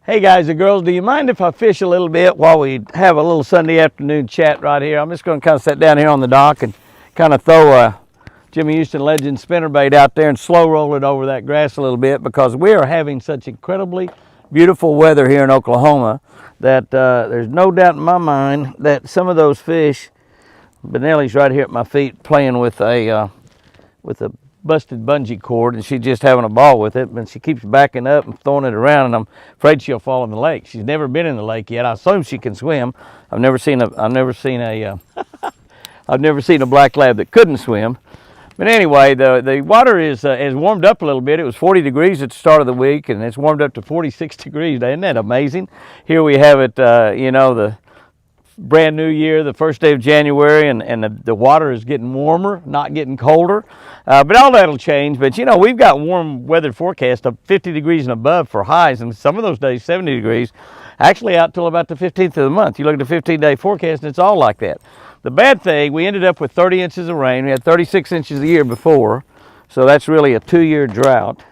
Hey guys and girls, do you mind if I fish a little bit while we have a little Sunday afternoon chat right here? I'm just going to kind of sit down here on the dock and kind of throw a Jimmy Houston Legend spinnerbait out there and slow roll it over that grass a little bit, because we are having such incredibly beautiful weather here in Oklahoma that there's no doubt in my mind that some of those fish, Benelli's right here at my feet playing with a busted bungee cord, and she's just having a ball with it, and she keeps backing up and throwing it around, and I'm afraid she'll fall in the lake. She's never been in the lake yet. I assume she can swim. I've never seen a black lab that couldn't swim. But anyway, the water has warmed up a little bit. It was 40 degrees at the start of the week, and it's warmed up to 46 degrees. Isn't that amazing? Here we have it, the brand new year, the first day of January, and the water is getting warmer, not getting colder. But all that'll change. But we've got warm weather forecast of 50 degrees and above for highs, and some of those days 70 degrees, actually out till about the 15th of the month. You look at the 15-day forecast and it's all like that. The bad thing, we ended up with 30 inches of rain. We had 36 inches a year before, so that's really a 2-year drought.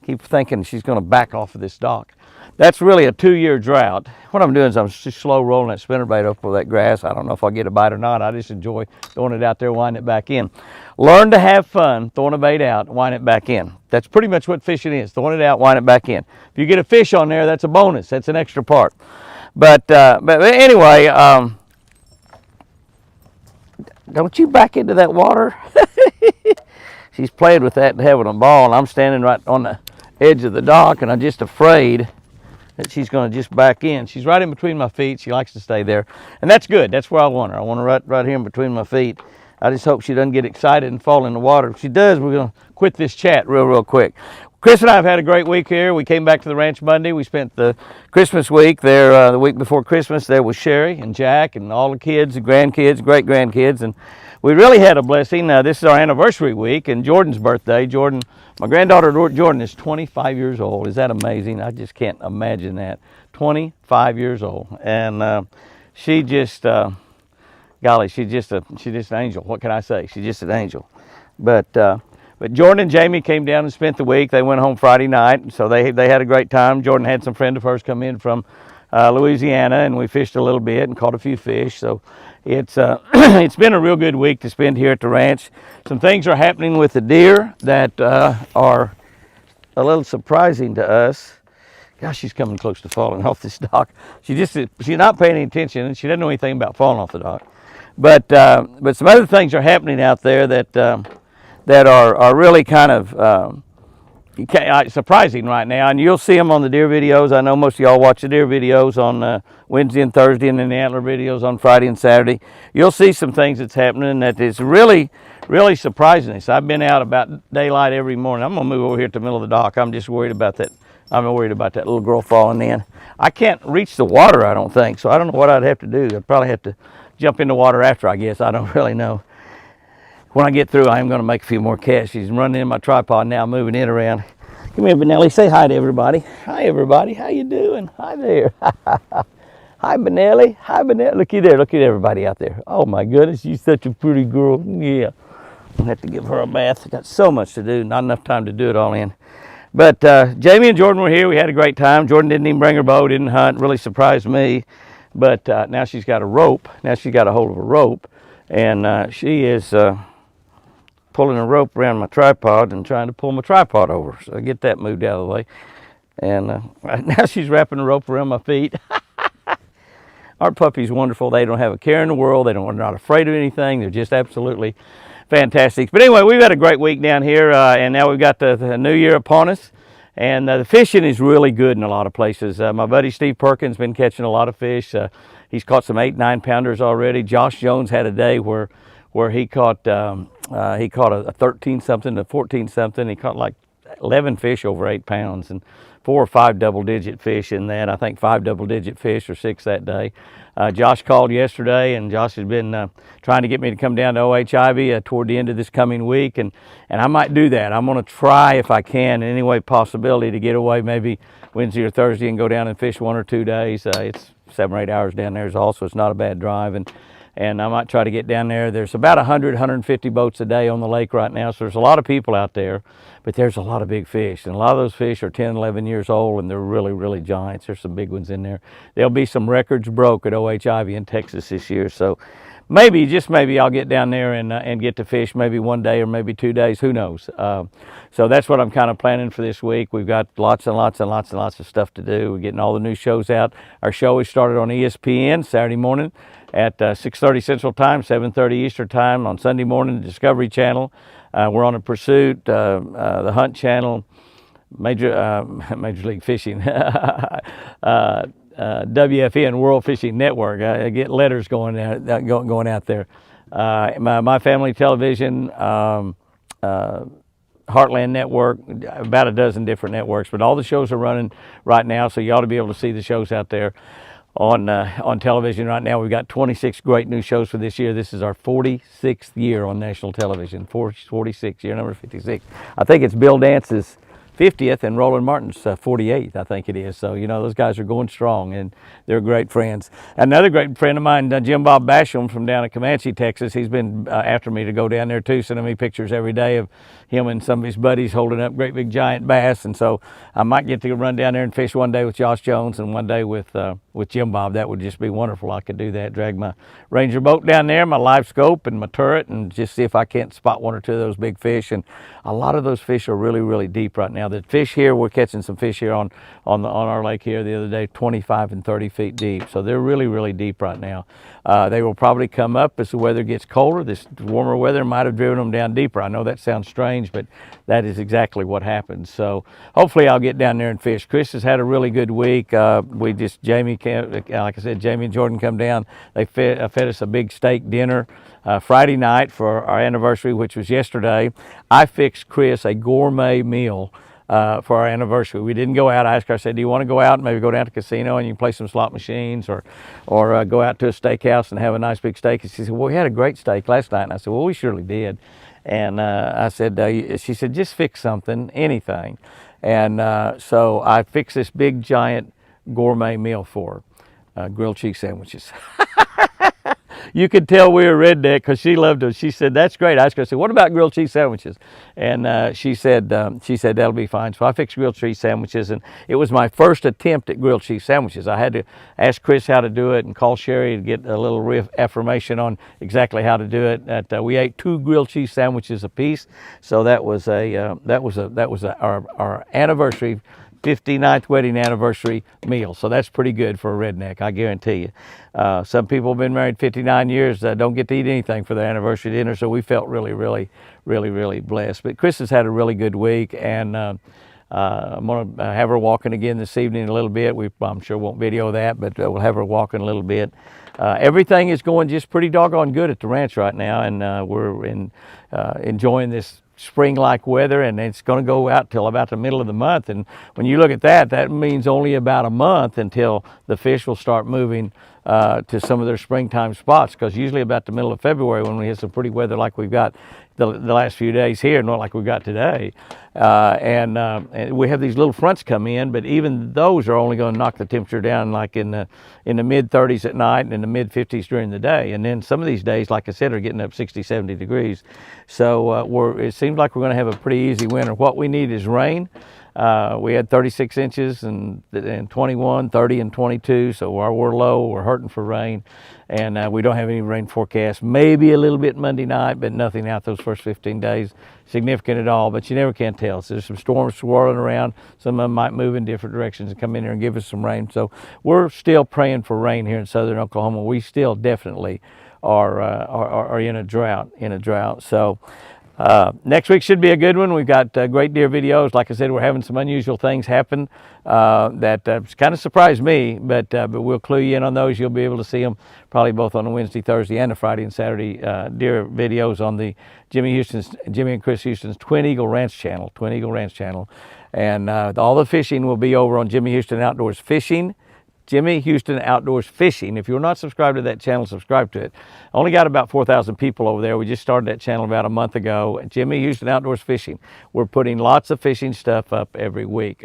Keep thinking she's going to back off of this dock. That's really a 2-year drought. What I'm doing is I'm just slow rolling that spinnerbait up over that grass. I don't know if I'll get a bite or not. I just enjoy throwing it out there, winding it back in. Learn to have fun throwing a bait out, wind it back in. That's pretty much what fishing is, throwing it out, wind it back in. If you get a fish on there, that's a bonus. That's an extra part. But anyway, don't you back into that water. She's playing with that and having a ball, and I'm standing right on the edge of the dock, and I'm just afraid that she's going to just back in. She's right in between my feet. She likes to stay there, and that's good. That's where I want her. I want her right here in between my feet. I just hope she doesn't get excited and fall in the water. If she does, we're going to quit this chat real quick. Chris and I have had a great week here. We came back to the ranch Monday. We spent the Christmas week there, the week before Christmas, there with Sherry and Jack and all the kids, the grandkids, great-grandkids, and we really had a blessing. This is our anniversary week and Jordyn's birthday. Jordyn, my granddaughter Jordyn, is 25 years old. Is that amazing? I just can't imagine that. 25 years old, and she just, golly, she's just an angel. What can I say? She's just an angel. But Jordyn and Jamie came down and spent the week. They went home Friday night, so they had a great time. Jordyn had some friend of hers come in from Louisiana, and we fished a little bit and caught a few fish. So it's it's been a real good week to spend here at the ranch. Some things are happening with the deer that are a little surprising to us. Gosh, she's coming close to falling off this dock. She's not paying any attention, and she doesn't know anything about falling off the dock. But some other things are happening out there that are really kind of surprising right now, and you'll see them on the deer videos. I know most of y'all watch the deer videos on Wednesday and Thursday, and then the antler videos on Friday and Saturday. You'll see some things that's happening that is really surprising us. I've been out about daylight every morning. I'm gonna move over here to the middle of the dock. I'm just worried about that. I'm worried about that little girl falling in. I can't reach the water, I don't think, so I don't know what I'd have to do. I'd probably have to jump in the water after, I guess. I don't really know. When I get through, I am going to make a few more casts. She's running in my tripod now, moving it around. Come here, Benelli. Say hi to everybody. Hi, everybody. How you doing? Hi there. Hi, Benelli. Hi, Benelli. Looky there. Look at everybody out there. Oh, my goodness. She's such a pretty girl. Yeah. I'll have to give her a bath. I've got so much to do. Not enough time to do it all in. But Jamie and Jordyn were here. We had a great time. Jordyn didn't even bring her bow, didn't hunt. Really surprised me. But now she's got a rope. Now she's got a hold of a rope. And she is pulling a rope around my tripod and trying to pull my tripod over. So I get that moved out of the way. And now she's wrapping the rope around my feet. Our puppy's wonderful. They don't have a care in the world. They're not afraid of anything. They're just absolutely fantastic. But anyway, we've had a great week down here, and now we've got the new year upon us. And the fishing is really good in a lot of places. My buddy Steve Perkins been catching a lot of fish. He's caught some 8-9 pounders already. Josh Jones had a day where he caught a 13-something to 14-something. He caught like 11 fish over 8 pounds and 4 or 5 double-digit fish in that. I think 5 double-digit fish or 6 that day. Josh called yesterday, and Josh has been trying to get me to come down to OH toward the end of this coming week, and I might do that. I'm going to try, if I can, in any way possibility, to get away maybe Wednesday or Thursday and go down and fish 1 or 2 days. It's 7 or 8 hours down there is also. It's not a bad drive, and and I might try to get down there. There's about 100, 150 boats a day on the lake right now, so there's a lot of people out there, but there's a lot of big fish, and a lot of those fish are 10, 11 years old, and they're really, really giants. There's some big ones in there. There'll be some records broke at OH Ivy in Texas this year, so maybe, just maybe, I'll get down there and get to fish maybe one day or maybe 2 days, who knows. So that's what I'm kind of planning for this week. We've got lots and lots and lots and lots of stuff to do. We're getting all the new shows out. Our show is started on ESPN Saturday morning at 6:30 Central Time, 7:30 Eastern Time. On Sunday morning, the Discovery Channel. We're on a Pursuit, the Hunt Channel, Major League Fishing, WFN, World Fishing Network. I get letters going out there. My Family Television, Heartland Network, about a dozen different networks, but all the shows are running right now, so you ought to be able to see the shows out there on television right now. We've got 26 great new shows for this year. This is our 46th year on national television, 46, year number 56. I think it's Bill Dance's 50th and Roland Martin's 48th, I think it is. So, you know, those guys are going strong, and they're great friends. Another great friend of mine, Jim Bob Basham from down at Comanche, Texas, he's been after me to go down there too, sending me pictures every day of him and some of his buddies holding up great big giant bass. And so I might get to run down there and fish one day with Josh Jones and one day with Jim Bob. That would just be wonderful. I could do that, drag my Ranger boat down there, my live scope and my turret, and just see if I can't spot one or two of those big fish. And a lot of those fish are really, really deep right now. The fish here, we're catching some fish here on our lake here the other day, 25 and 30 feet deep. So they're really, really deep right now. They will probably come up as the weather gets colder. This warmer weather might have driven them down deeper. I know that sounds strange, but that is exactly what happens. So hopefully I'll get down there and fish. Chris has had a really good week. Jamie and Jordyn come down. They fed us a big steak dinner Friday night for our anniversary, which was yesterday. I fixed Chris a gourmet meal for our anniversary. We didn't go out. I asked her, I said, do you want to go out and maybe go down to the casino and you can play some slot machines, or go out to a steakhouse and have a nice big steak? And she said, well, we had a great steak last night. And I said, well, we surely did. And I said, she said, just fix something, anything. And so I fixed this big giant gourmet meal for her, grilled cheese sandwiches. You could tell we were redneck because she loved them. She said, that's great. I asked her, I said, what about grilled cheese sandwiches? And she said, that'll be fine. So I fixed grilled cheese sandwiches, and it was my first attempt at grilled cheese sandwiches. I had to ask Chris how to do it and call Sherry to get a little affirmation on exactly how to do it. We ate 2 grilled cheese sandwiches apiece. So that was our anniversary, 59th wedding anniversary meal. So that's pretty good for a redneck, I guarantee you. Some people have been married 59 years, don't get to eat anything for their anniversary dinner, so we felt really, really, really, really blessed. But Chris has had a really good week, and I'm going to have her walking again this evening a little bit. I'm sure won't video that, but we'll have her walking a little bit. Everything is going just pretty doggone good at the ranch right now, and we're enjoying this spring-like weather, and it's going to go out till about the middle of the month. And when you look at that, that means only about a month until the fish will start moving to some of their springtime spots, because usually about the middle of February, when we have some pretty weather like we've got the last few days here, not like we've got today, and we have these little fronts come in, but even those are only going to knock the temperature down like in the mid 30s at night and in the mid 50s during the day. And then some of these days, like I said, are getting up 60, 70 degrees. So it seems like we're going to have a pretty easy winter. What we need is rain. We had 36 inches and 21, 30, and 22, so we're low. We're hurting for rain, and we don't have any rain forecast. Maybe a little bit Monday night, but nothing out those first 15 days significant at all. But you never can tell. So there's some storms swirling around. Some of them might move in different directions and come in here and give us some rain. So we're still praying for rain here in southern Oklahoma. We still definitely are in a drought. So next week should be a good one. We've got great deer videos. Like I said, we're having some unusual things happen that kind of surprised me, but we'll clue you in on those. You'll be able to see them probably both on the Wednesday, Thursday, and the Friday and Saturday deer videos on the Jimmy and Chris Houston's Twin Eagle Ranch channel. And all the fishing will be over on Jimmy Houston Outdoors Fishing. Jimmy Houston Outdoors Fishing. If you're not subscribed to that channel, subscribe to it. Only got about 4,000 people over there. We just started that channel about a month ago. Jimmy Houston Outdoors Fishing. We're putting lots of fishing stuff up every week.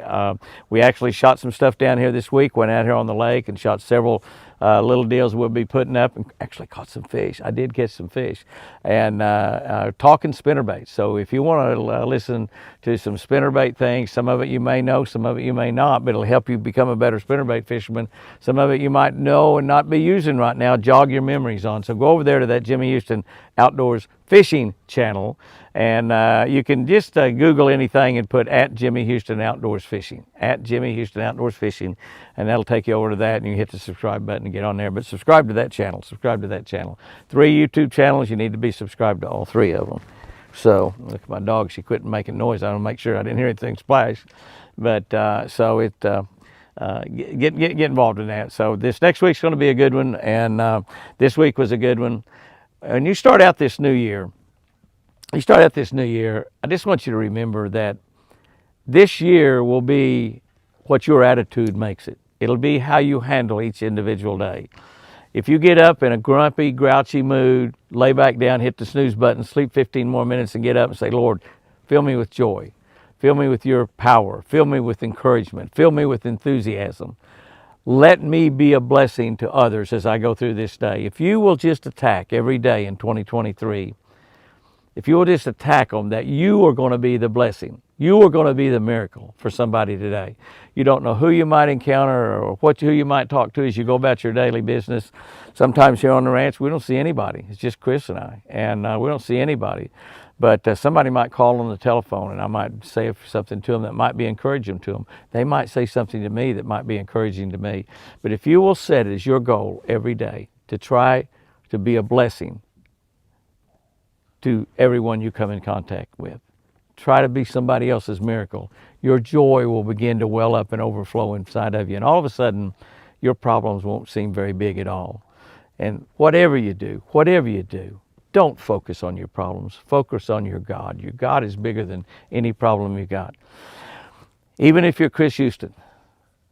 We actually shot some stuff down here this week, went out here on the lake and shot several little deals we'll be putting up, and actually caught some fish. I did catch some fish, and talking spinnerbait. So if you want to listen to some spinnerbait things, some of it you may know, some of it you may not, but it'll help you become a better spinnerbait fisherman. Some of it you might know and not be using right now, jog your memories on. So go over there to that Jimmy Houston Outdoors Fishing channel, and you can just Google anything and put at Jimmy Houston Outdoors Fishing, at Jimmy Houston Outdoors Fishing, and that'll take you over to that, and you can hit the subscribe button and get on there. But subscribe to that channel, subscribe to that channel. 3 YouTube channels, you need to be subscribed to all 3 of them. So look at my dog, she quit making noise. I want to make sure I didn't hear anything splash. But so it get involved in that. So this next week's going to be a good one, and this week was a good one. And you start out this new year, I just want you to remember that this year will be what your attitude makes it. It'll be how you handle each individual day. If you get up in a grumpy, grouchy mood, lay back down, hit the snooze button, sleep 15 more minutes and get up and say, Lord, fill me with joy. Fill me with your power. Fill me with encouragement. Fill me with enthusiasm. Let me be a blessing to others as I go through this day. If you will just attack every day in 2023, if you will just attack them, that you are going to be the blessing. You are going to be the miracle for somebody today. You don't know who you might encounter or who you might talk to as you go about your daily business. Sometimes here on the ranch, we don't see anybody. It's just Chris and I, and we don't see anybody. But somebody might call on the telephone, and I might say something to them that might be encouraging to them. They might say something to me that might be encouraging to me. But if you will set it as your goal every day to try to be a blessing to everyone you come in contact with, try to be somebody else's miracle, your joy will begin to well up and overflow inside of you. And all of a sudden, your problems won't seem very big at all. And whatever you do, don't focus on your problems. Focus on your God. Your God is bigger than any problem you got. Even if you're Chris Houston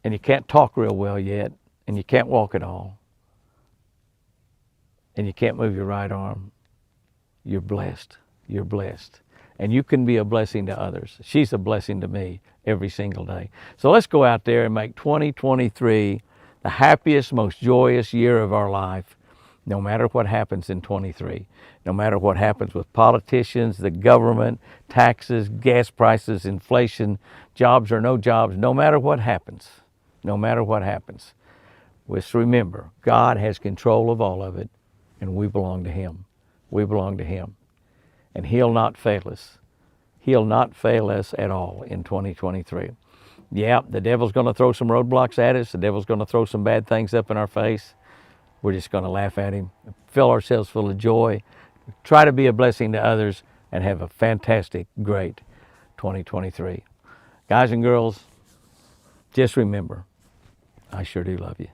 and you can't talk real well yet, and you can't walk at all, and you can't move your right arm, you're blessed. You're blessed. And you can be a blessing to others. She's a blessing to me every single day. So let's go out there and make 2023 the happiest, most joyous year of our life, no matter what happens in 23. No matter what happens with politicians, the government, taxes, gas prices, inflation, jobs or no jobs, no matter what happens, let's remember, God has control of all of it, and we belong to Him. We belong to Him. And He'll not fail us. He'll not fail us at all in 2023. Yeah, the devil's going to throw some roadblocks at us. The devil's going to throw some bad things up in our face. We're just going to laugh at him, fill ourselves full of joy, try to be a blessing to others, and have a fantastic, great 2023. Guys and girls, just remember, I sure do love you.